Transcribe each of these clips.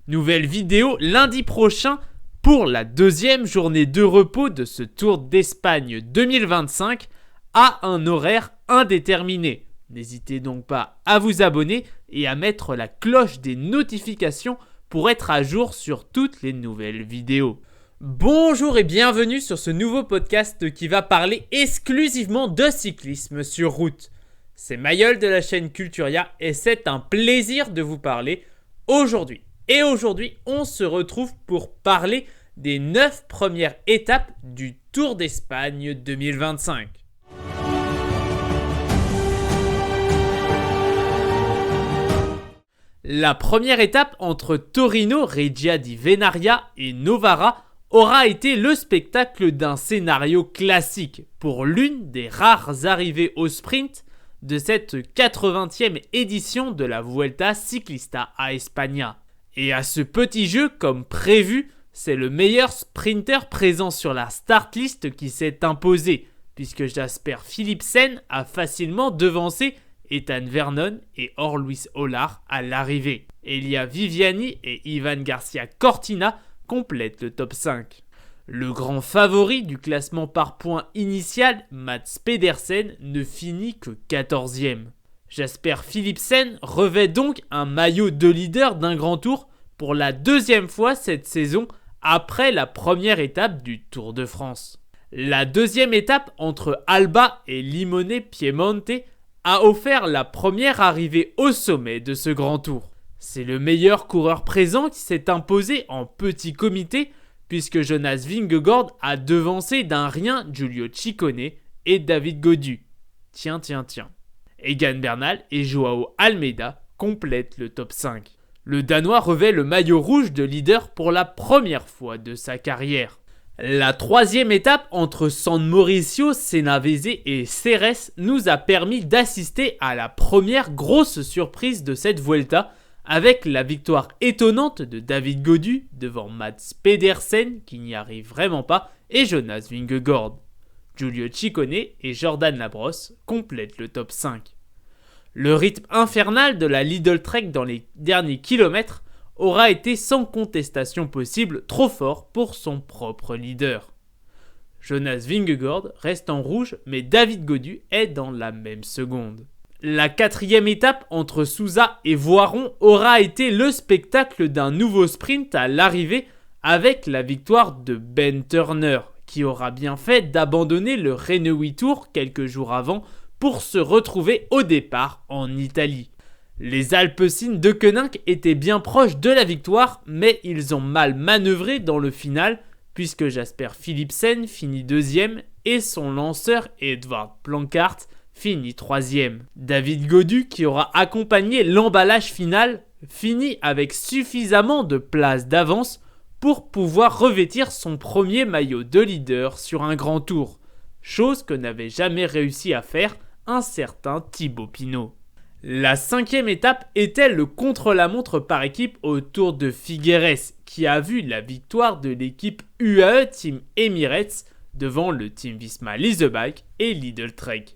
Nouvelle vidéo lundi prochain pour la deuxième journée de repos de ce Tour d'Espagne 2025 à un horaire indéterminé. N'hésitez donc pas à vous abonner et à mettre la cloche des notifications pour être à jour sur toutes les nouvelles vidéos. Bonjour et bienvenue sur ce nouveau podcast qui va parler exclusivement de cyclisme sur route. C'est Mayol de la chaîne Culturia et c'est un plaisir de vous parler aujourd'hui. Et aujourd'hui, on se retrouve pour parler des 9 premières étapes du Tour d'Espagne 2025. La première étape entre Torino, Reggia di Venaria et Novara aura été le spectacle d'un scénario classique pour l'une des rares arrivées au sprint de cette 80e édition de la Vuelta Ciclista a España. Et à ce petit jeu, comme prévu, c'est le meilleur sprinter présent sur la start list qui s'est imposé, puisque Jasper Philipsen a facilement devancé Ethan Vernon et Luis Olar à l'arrivée. Elia Viviani et Ivan Garcia Cortina complètent le top 5. Le grand favori du classement par points initial, Mats Pedersen, ne finit que 14e. Jasper Philipsen revêt donc un maillot de leader d'un grand tour pour la deuxième fois cette saison après la première étape du Tour de France. La deuxième étape entre Alba et Limone Piemonte a offert la première arrivée au sommet de ce grand tour. C'est le meilleur coureur présent qui s'est imposé en petit comité puisque Jonas Vingegaard a devancé d'un rien Giulio Ciccone et David Gaudu. Tiens. Egan Bernal et Joao Almeida complètent le top 5. Le Danois revêt le maillot rouge de leader pour la première fois de sa carrière. La troisième étape entre San Mauricio, Senavese et Ceres nous a permis d'assister à la première grosse surprise de cette Vuelta avec la victoire étonnante de David Gaudu devant Mats Pedersen qui n'y arrive vraiment pas et Jonas Vingegaard. Giulio Ciccone et Jordan Labrosse complètent le top 5. Le rythme infernal de la Lidl Trek dans les derniers kilomètres aura été sans contestation possible trop fort pour son propre leader. Jonas Vingegaard reste en rouge mais David Gaudu est dans la même seconde. La quatrième étape entre Sousa et Voiron aura été le spectacle d'un nouveau sprint à l'arrivée avec la victoire de Ben Turner qui aura bien fait d'abandonner le Renault Tour quelques jours avant pour se retrouver au départ en Italie. Les Alpecin de Koenig étaient bien proches de la victoire, mais ils ont mal manœuvré dans le final, puisque Jasper Philipsen finit deuxième et son lanceur Edvard Planckaert finit troisième. David Gaudu, qui aura accompagné l'emballage final, finit avec suffisamment de place d'avance pour pouvoir revêtir son premier maillot de leader sur un grand tour, chose que n'avait jamais réussi à faire un certain Thibaut Pinot. La cinquième étape était le contre-la-montre par équipe au Tour de Figueres qui a vu la victoire de l'équipe UAE Team Emirates devant le Team Visma Leasebike et Lidl Trek.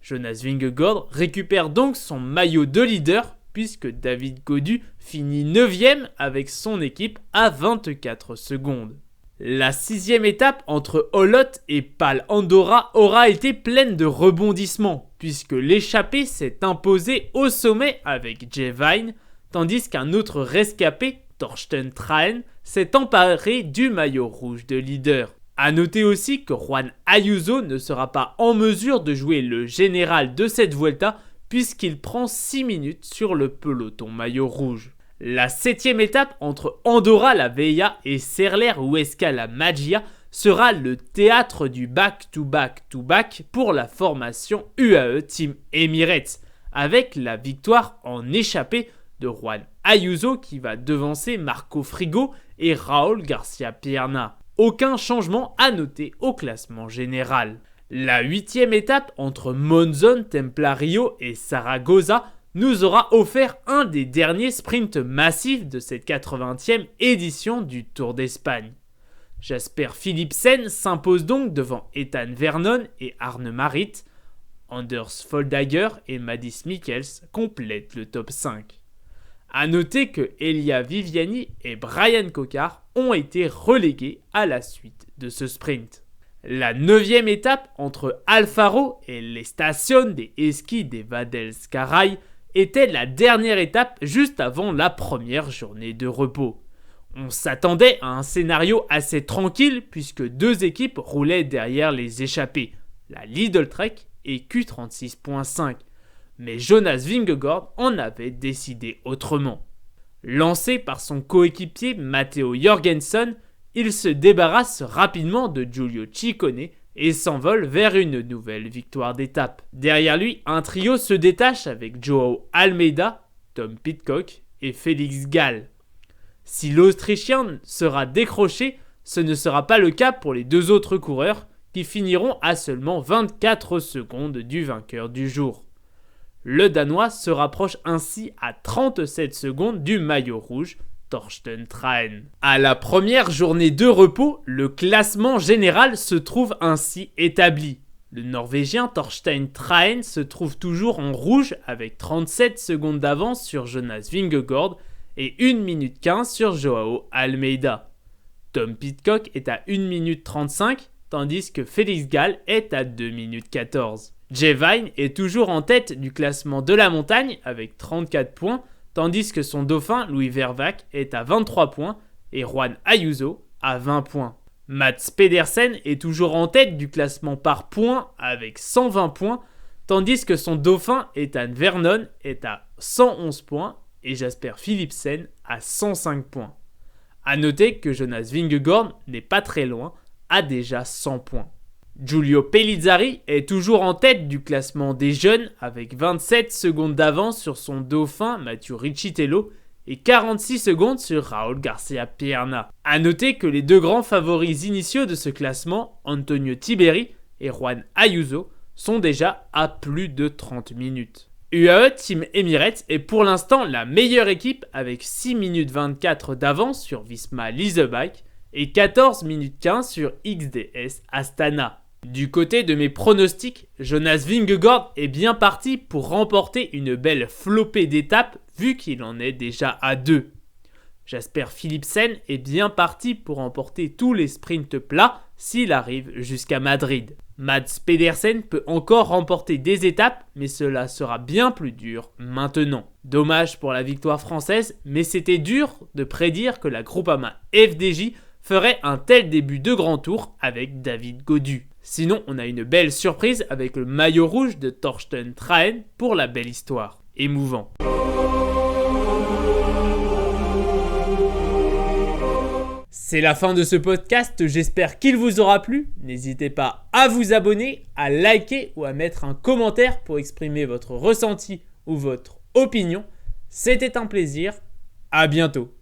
Jonas Vingegaard récupère donc son maillot de leader puisque David Gaudu finit 9e avec son équipe à 24 secondes. La sixième étape entre Olot et Pal Andorra aura été pleine de rebondissements, puisque l'échappée s'est imposée au sommet avec Jay Vine, tandis qu'un autre rescapé, Torsten Traen, s'est emparé du maillot rouge de leader. A noter aussi que Juan Ayuso ne sera pas en mesure de jouer le général de cette Vuelta, puisqu'il prend 6 minutes sur le peloton maillot rouge. La septième étape entre Andorra la Vella et Serler Huesca la Magia sera le théâtre du back-to-back-to-back pour la formation UAE Team Emirates, avec la victoire en échappée de Juan Ayuso qui va devancer Marco Frigo et Raúl García Pierna. Aucun changement à noter au classement général. La huitième étape entre Monzón, Templario et Zaragoza nous aura offert un des derniers sprints massifs de cette 80e édition du Tour d'Espagne. Jasper Philipsen s'impose donc devant Ethan Vernon et Arne Marit. Anders Foldager et Mads Mikkels complètent le top 5. A noter que Elia Viviani et Brian Cocard ont été relégués à la suite de ce sprint. La 9e étape entre Alfaro et l'Estación de Esquí de Vadels-Caray était la dernière étape juste avant la première journée de repos. On s'attendait à un scénario assez tranquille puisque 2 équipes roulaient derrière les échappés, la Lidl Trek et Q36.5. Mais Jonas Vingegaard en avait décidé autrement. Lancé par son coéquipier Matteo Jorgensen, il se débarrasse rapidement de Giulio Ciccone et s'envole vers une nouvelle victoire d'étape. Derrière lui, un trio se détache avec Joao Almeida, Tom Pidcock et Félix Gall. Si l'Autrichien sera décroché, ce ne sera pas le cas pour les 2 autres coureurs qui finiront à seulement 24 secondes du vainqueur du jour. Le Danois se rapproche ainsi à 37 secondes du maillot rouge, Torsten Traen. À la première journée de repos, le classement général se trouve ainsi établi. Le Norvégien Torstein Traen se trouve toujours en rouge avec 37 secondes d'avance sur Jonas Vingegaard et 1 minute 15 sur Joao Almeida. Tom Pidcock est à 1 minute 35, tandis que Félix Gall est à 2 minutes 14. Jay Vine est toujours en tête du classement de la montagne avec 34 points, tandis que son dauphin Louis Vervaeke est à 23 points et Juan Ayuso à 20 points. Mats Pedersen est toujours en tête du classement par points avec 120 points, tandis que son dauphin Ethan Vernon est à 111 points et Jasper Philipsen à 105 points. A noter que Jonas Vingegaard n'est pas très loin, a déjà 100 points. Giulio Pellizzari est toujours en tête du classement des jeunes avec 27 secondes d'avance sur son dauphin Mathieu Riccitello et 46 secondes sur Raúl García Pierna. A noter que les 2 grands favoris initiaux de ce classement, Antonio Tiberi et Juan Ayuso, sont déjà à plus de 30 minutes. UAE Team Emirates est pour l'instant la meilleure équipe avec 6 minutes 24 d'avance sur Visma Leasebike et 14 minutes 15 sur XDS Astana. Du côté de mes pronostics, Jonas Vingegaard est bien parti pour remporter une belle flopée d'étapes vu qu'il en est déjà à 2. Jasper Philipsen est bien parti pour remporter tous les sprints plats s'il arrive jusqu'à Madrid. Mats Pedersen peut encore remporter des étapes, mais cela sera bien plus dur maintenant. Dommage pour la victoire française, mais c'était dur de prédire que la Groupama FDJ ferait un tel début de grand tour avec David Gaudu. Sinon, on a une belle surprise avec le maillot rouge de Torsten Traen pour la belle histoire. Émouvant. C'est la fin de ce podcast, j'espère qu'il vous aura plu. N'hésitez pas à vous abonner, à liker ou à mettre un commentaire pour exprimer votre ressenti ou votre opinion. C'était un plaisir, à bientôt.